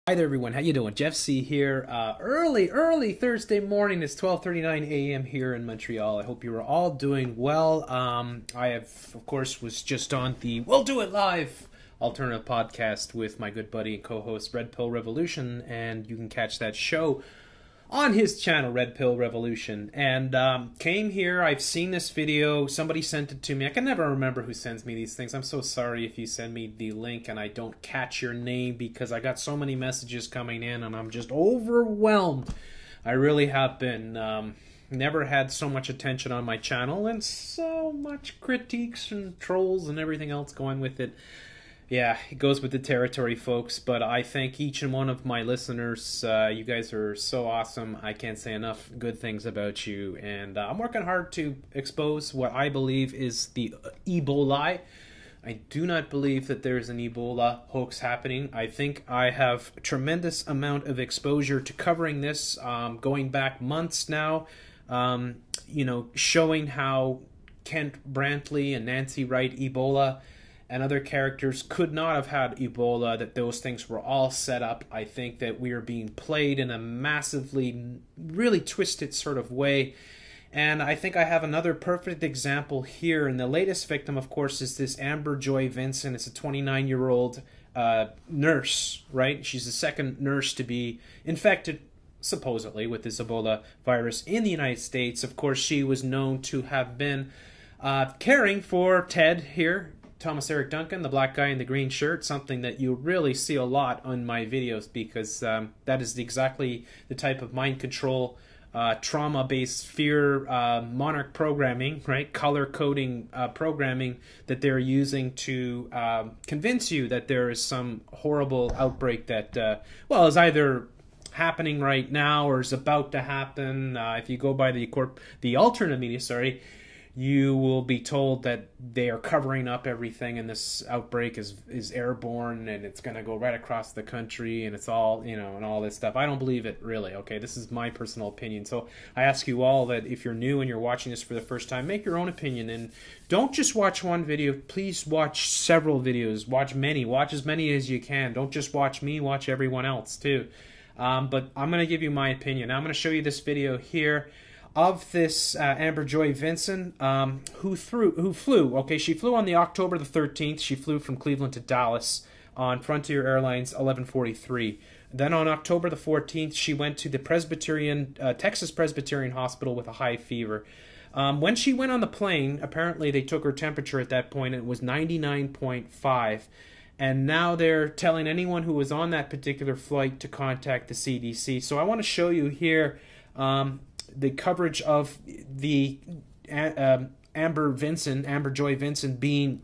Hi there, everyone. How you doing? Jeff C here. Early Thursday morning. It's 12:39 a.m. here in Montreal. I hope you are all doing well. I of course, was just on the We'll Do It Live alternative podcast with my good buddy and co-host Red Pill Revolution, and you can catch that show on his channel, Red Pill Revolution. And came here. I've seen this video. Somebody sent it to me. I can never remember who sends me these things. I'm so sorry if you send me the link and I don't catch your name, because I got so many messages coming in and I'm just overwhelmed. I really have been. Never had so much attention on my channel and so much critiques and trolls and everything else going with it. Yeah, it goes with the territory, folks, but I thank each and one of my listeners. You guys are so awesome. I can't say enough good things about you, and I'm working hard to expose what I believe is the Ebola. I do not believe that there's an Ebola hoax happening. I think I have a tremendous amount of exposure to covering this, going back months now, showing how Kent Brantley and Nancy Wright Ebola and other characters could not have had Ebola, that those things were all set up. I think that we are being played in a massively, really twisted sort of way. And I think I have another perfect example here. And the latest victim, of course, is this Amber Vinson. It's a 29-year-old nurse, right? She's the second nurse to be infected, supposedly, with this Ebola virus in the United States. Of course, she was known to have been caring for Ted here, Thomas Eric Duncan, the black guy in the green shirt, something that you really see a lot on my videos, because that is exactly the type of mind control, trauma-based fear, monarch programming, right? Color coding programming that they're using to convince you that there is some horrible outbreak that, is either happening right now or is about to happen. If you go by the alternate media, you will be told that they are covering up everything, and this outbreak is airborne and it's going to go right across the country, and it's all, and all this stuff. I don't believe it, really, okay? This is my personal opinion. So I ask you all that if you're new and you're watching this for the first time, make your own opinion, and don't just watch one video. Please watch several videos. Watch as many as you can. Don't just watch me, watch everyone else too. But I'm going to give you my opinion. Now I'm going to show you this video here of this Amber Vinson, who flew. Okay, she flew on the October the 13th. She flew from Cleveland to Dallas on Frontier Airlines 1143. Then on October the 14th, she went to the Texas Presbyterian Hospital with a high fever. When she went on the plane, apparently they took her temperature at that point. It was 99.5. And now they're telling anyone who was on that particular flight to contact the CDC. So I want to show you here the coverage of the Amber Joy Vinson being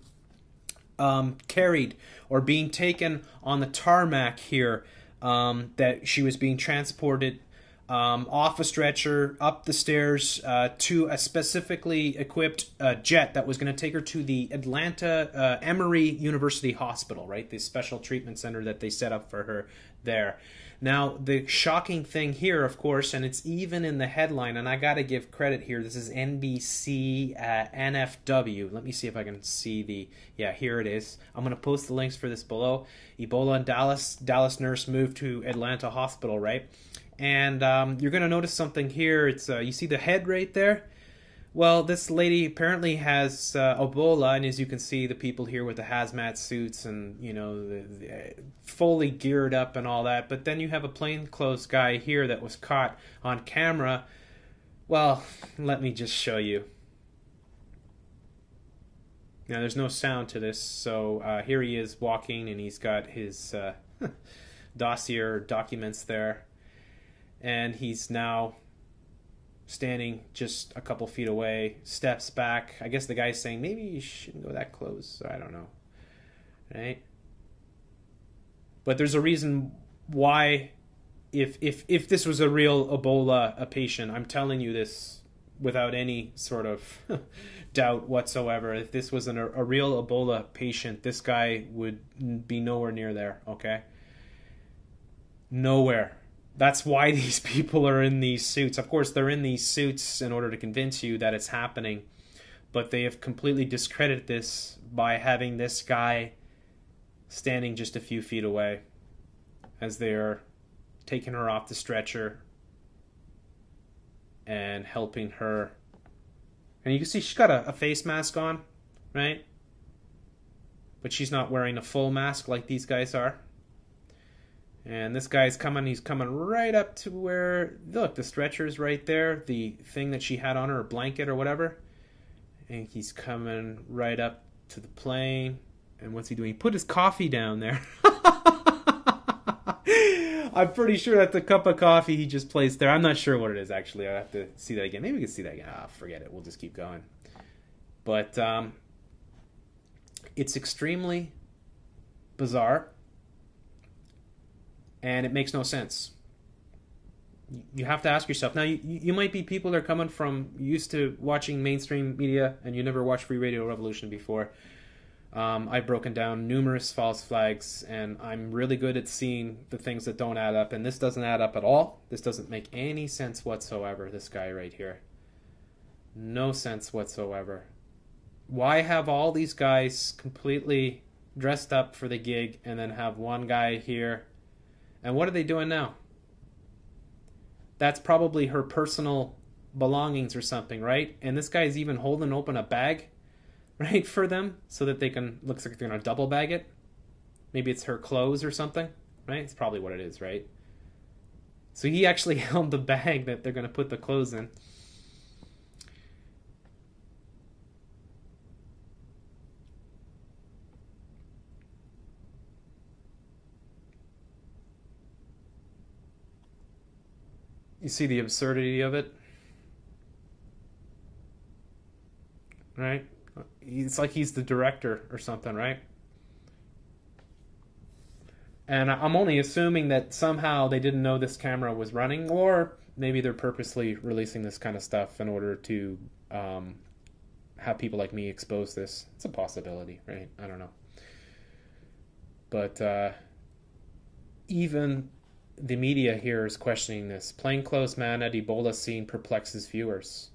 carried or being taken on the tarmac here, that she was being transported off a stretcher, up the stairs, to a specifically equipped jet that was going to take her to the Atlanta Emory University Hospital, right? The special treatment center that they set up for her there. Now, the shocking thing here, of course, and it's even in the headline, and I got to give credit here. This is NBC NFW. Let me see if I can see here it is. I'm going to post the links for this below. Ebola in Dallas. Dallas nurse moved to Atlanta Hospital, right? And you're going to notice something here. It's you see the head right there? Well, this lady apparently has Ebola, and as you can see, the people here with the hazmat suits and, the fully geared up and all that. But then you have a plainclothes guy here that was caught on camera. Well, let me just show you. Now, there's no sound to this, so here he is walking, and he's got his dossier or documents there. And he's now standing just a couple feet away, steps back. I guess the guy's saying, maybe you shouldn't go that close. I don't know. Right? But there's a reason why, if this was a real Ebola patient, I'm telling you this without any sort of doubt whatsoever. If this was a real Ebola patient, this guy would be nowhere near there, okay? Nowhere. That's why these people are in these suits. Of course, they're in these suits in order to convince you that it's happening. But they have completely discredited this by having this guy standing just a few feet away. as they're taking her off the stretcher and helping her. And you can see she's got a face mask on, right? But she's not wearing a full mask like these guys are. And this guy's coming, he's coming right up to where, look, the stretcher's right there, the thing that she had on her, a blanket or whatever. And he's coming right up to the plane. And what's he doing? He put his coffee down there. I'm pretty sure that's a cup of coffee he just placed there. I'm not sure what it is, actually. I'll have to see that again. Maybe we can see that again. Ah, forget it. We'll just keep going. But it's extremely bizarre. And it makes no sense. You have to ask yourself. Now, you might be people that are coming from used to watching mainstream media and you never watched Free Radio Revolution before. I've broken down numerous false flags, and I'm really good at seeing the things that don't add up, and this doesn't add up at all. This doesn't make any sense whatsoever, this guy right here. No sense whatsoever. Why have all these guys completely dressed up for the gig and then have one guy here? And what are they doing now? That's probably her personal belongings or something, right? And this guy's even holding open a bag, right, for them so that they can, looks like they're going to double bag it. Maybe it's her clothes or something, right? It's probably what it is, right? So he actually held the bag that they're going to put the clothes in. You see the absurdity of it? Right? It's like he's the director or something, right? And I'm only assuming that somehow they didn't know this camera was running, or maybe they're purposely releasing this kind of stuff in order to have people like me expose this. It's a possibility, right? I don't know. But even the media here is questioning this. Plainclothes man at Ebola scene perplexes viewers.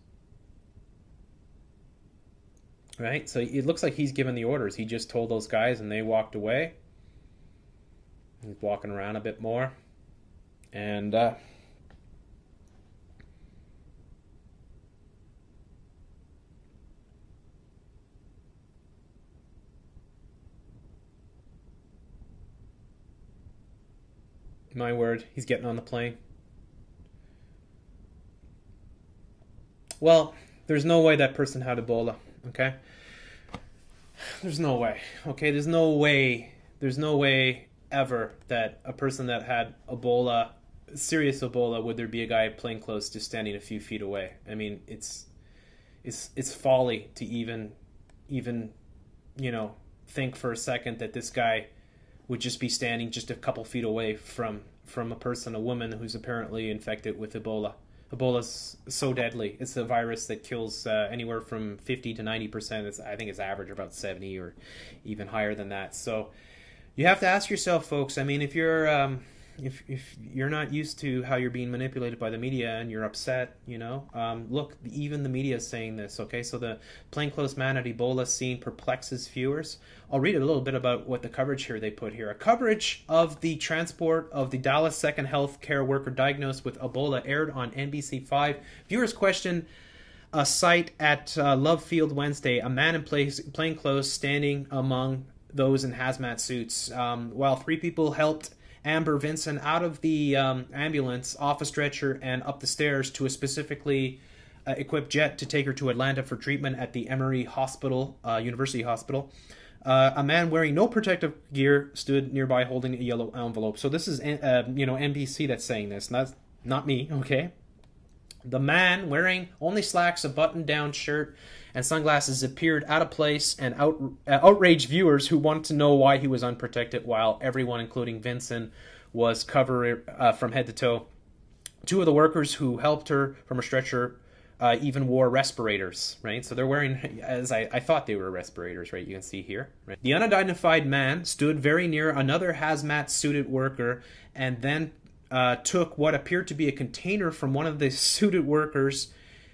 Right? So it looks like he's given the orders. He just told those guys and they walked away. He's walking around a bit more. And my word, he's getting on the plane. Well, there's no way that person had Ebola, okay? There's no way, okay? There's no way ever that a person that had Ebola, serious Ebola, would there be a guy plainclothes just standing a few feet away? I mean, it's folly to even you know, think for a second that this guy would just be standing just a couple feet away from a person, a woman who's apparently infected with Ebola. Ebola's so deadly. It's a virus that kills anywhere from 50 to 90%. I think it's average about 70 or even higher than that. So you have to ask yourself, folks. I mean, if you're not used to how you're being manipulated by the media and you're upset, you know, look, even the media is saying this, okay? So the plainclothes man at Ebola scene perplexes viewers. I'll read a little bit about what the coverage here they put here. A coverage of the transport of the Dallas second health care worker diagnosed with Ebola aired on NBC5. Viewers question a site at Love Field Wednesday. A man in plainclothes standing among those in hazmat suits. While three people helped Amber Vinson out of the ambulance, off a stretcher, and up the stairs to a specifically equipped jet to take her to Atlanta for treatment at the Emory Hospital, University Hospital. A man wearing no protective gear stood nearby holding a yellow envelope. So this is, NBC that's saying this, not me, okay? The man wearing only slacks, a button-down shirt, and sunglasses appeared out of place and outraged viewers who wanted to know why he was unprotected, while everyone, including Vinson, was covered from head to toe. Two of the workers who helped her from a stretcher even wore respirators, right? So they're wearing, as I thought they were respirators, right? You can see here. Right? The unidentified man stood very near another hazmat-suited worker and then took what appeared to be a container from one of the suited workers.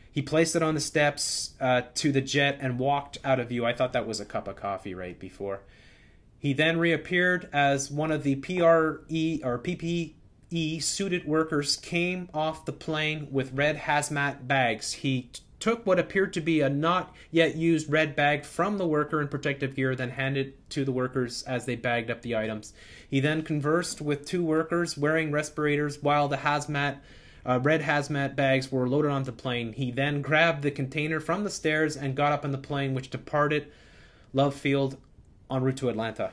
He placed it on the steps to the jet and walked out of view. I thought that was a cup of coffee right before. He then reappeared as one of the PRE or PPE suited workers came off the plane with red hazmat bags. He took what appeared to be a not yet used red bag from the worker in protective gear, then handed it to the workers as they bagged up the items. He then conversed with two workers wearing respirators while the red hazmat bags were loaded onto the plane. He then grabbed the container from the stairs and got up on the plane, which departed Love Field en route to Atlanta.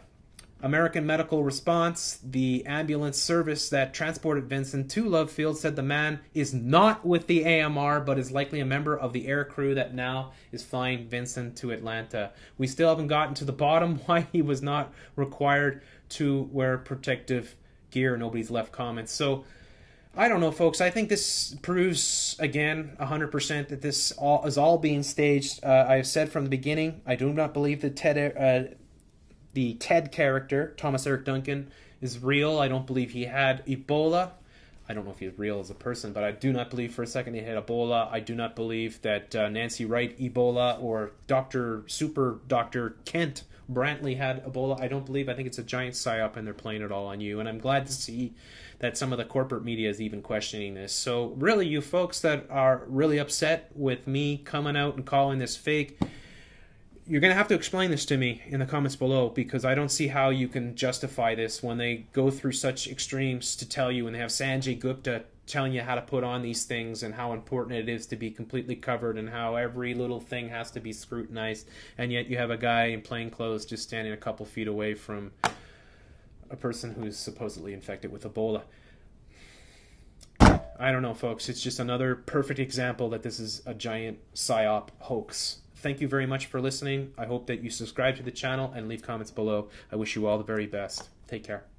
American medical response, the ambulance service that transported Vinson to Love Field, said the man is not with the AMR, but is likely a member of the air crew that now is flying Vinson to Atlanta. We still haven't gotten to the bottom why he was not required to wear protective gear. Nobody's left comments. So, I don't know, folks. I think this proves, again, 100% that this is all being staged. I have said from the beginning, I do not believe that the Ted character, Thomas Eric Duncan, is real. I don't believe he had Ebola. I don't know if he's real as a person, but I do not believe for a second he had Ebola. I do not believe that Nancy Wright Ebola or Super Dr. Kent Brantley had Ebola. I don't believe. I think it's a giant psyop and they're playing it all on you. And I'm glad to see that some of the corporate media is even questioning this. So really, you folks that are really upset with me coming out and calling this fake, you're going to have to explain this to me in the comments below, because I don't see how you can justify this when they go through such extremes to tell you, and they have Sanjay Gupta telling you how to put on these things and how important it is to be completely covered and how every little thing has to be scrutinized, and yet you have a guy in plain clothes just standing a couple feet away from a person who's supposedly infected with Ebola. I don't know, folks. It's just another perfect example that this is a giant psyop hoax. Thank you very much for listening. I hope that you subscribe to the channel and leave comments below. I wish you all the very best. Take care.